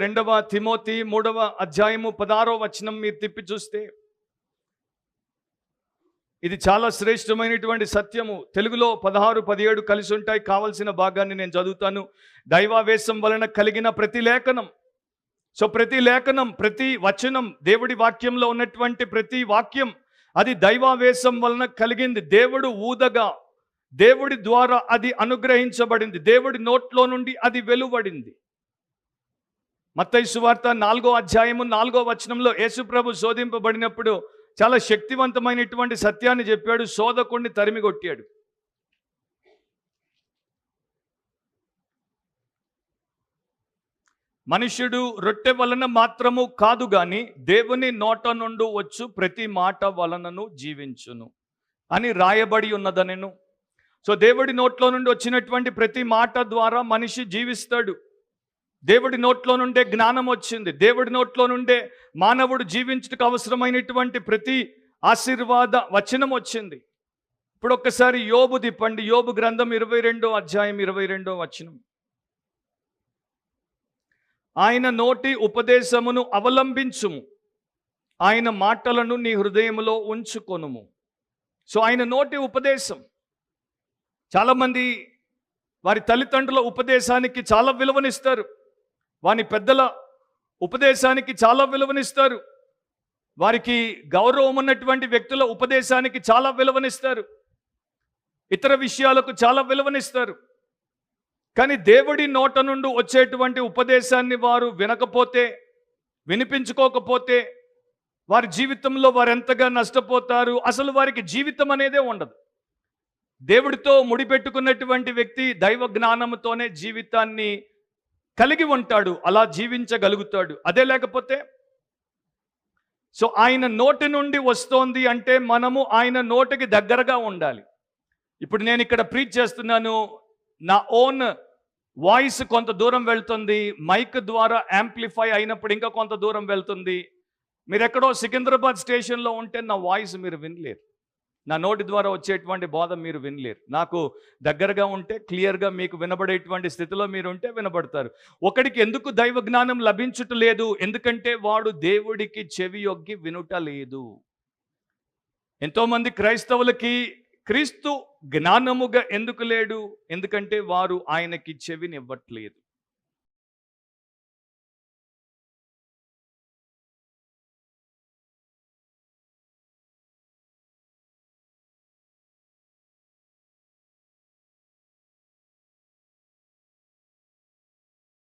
రెండవ తిమోతి 3వ అధ్యాయము 16వ వచనం మీరు తిప్పి చూస్తే ఇది చాలా శ్రేష్టమైనటువంటి సత్యము. తెలుగులో 16, 17 కలిసి ఉంటాయి. కావలసిన భాగాన్ని నేను చదువుతాను. దైవావేశం వలన కలిగిన ప్రతి లేఖనం. సో ప్రతి లేఖనం, ప్రతి వచనం, దేవుడి వాక్యంలో ఉన్నటువంటి ప్రతి వాక్యం అది దైవావేశం వలన కలిగింది. దేవుడు ఊదగా, దేవుడి ద్వారా అది అనుగ్రహించబడింది. దేవుడి నోట్లో నుండి అది వెలువడింది. మత్తయి సువార్త 4వ అధ్యాయము 4వ వచనంలో యేసుప్రభు శోధింపబడినప్పుడు చాలా శక్తివంతమైనటువంటి సత్యాన్ని చెప్పాడు. శోధకుడిని తరిమి కొట్టాడు. మనుష్యుడు రొట్టె వలన మాత్రము కాదు గాని దేవుని నోట నుండి వచ్చు ప్రతి మాట వలనను జీవించును అని రాయబడి ఉన్నదనెను. సో దేవుడి నోట్లో నుండి వచ్చినటువంటి ప్రతి మాట ద్వారా మనిషి జీవిస్తాడు. దేవుడి నోట్లో నుండే జ్ఞానం వచ్చింది. దేవుడి నోట్లో నుండే మానవుడు జీవించడానికి అవసరమైనటువంటి ప్రతి ఆశీర్వాద వచనం వచ్చింది. ఇప్పుడు ఒక్కసారి యోబు తిప్పండి. యోబు గ్రంథం 22వ అధ్యాయం 22వ వచనం. ఆయన నోటి ఉపదేశమును అవలంబించుము, ఆయన మాటలను నీ హృదయములో ఉంచుకొనుము. సో ఆయన నోటి ఉపదేశం. చాలామంది వారి తల్లిదండ్రుల ఉపదేశానికి చాలా విలువనిస్తారు. వారి పెద్దల ఉపదేశానికి చాలా విలువనిస్తారు. వారికి గౌరవం ఉన్నటువంటి వ్యక్తుల ఉపదేశానికి చాలా విలువనిస్తారు. ఇతర విషయాలకు చాలా విలువనిస్తారు. కానీ దేవుడి నోట నుండి వచ్చేటువంటి ఉపదేశాన్ని వారు వినకపోతే, వినిపించుకోకపోతే వారి జీవితంలో వారు ఎంతగా నష్టపోతారు. అసలు వారికి జీవితం అనేదే ఉండదు. దేవుడితో ముడిపెట్టుకున్నటువంటి వ్యక్తి దైవ జ్ఞానంతోనే జీవితాన్ని కలిగి ఉంటాడు. అలా జీవించగలుగుతాడు. అదే లేకపోతే సో ఆయన నోటి నుండి వస్తోంది అంటే మనము ఆయన నోటికి దగ్గరగా ఉండాలి. ఇప్పుడు నేను ఇక్కడ ప్రీచ్ చేస్తున్నాను. నా ఓన్ వాయిస్ కొంత దూరం వెళ్తుంది. మైక్ ద్వారా యాంప్లిఫై అయినప్పుడు ఇంకా కొంత దూరం వెళ్తుంది. మీరు ఎక్కడో సికింద్రాబాద్ స్టేషన్లో ఉంటే నా వాయిస్ మీరు వినలేరు. నా నోటి ద్వారా వచ్చేటువంటి బోధ మీరు వినలేరు. నాకు దగ్గరగా ఉంటే క్లియర్గా మీకు వినబడేటువంటి స్థితిలో మీరు ఉంటే వినబడతారు. ఒకడికి ఎందుకు దైవ జ్ఞానం లభించుటలేదు? ఎందుకంటే వాడు దేవుడికి చెవియొగ్గి వినుట లేదు. ఎంతోమంది క్రైస్తవులకి క్రీస్తు జ్ఞానముగా ఎందుకు లేడు? ఎందుకంటే వారు ఆయనకి చెవినివ్వట్లేదు.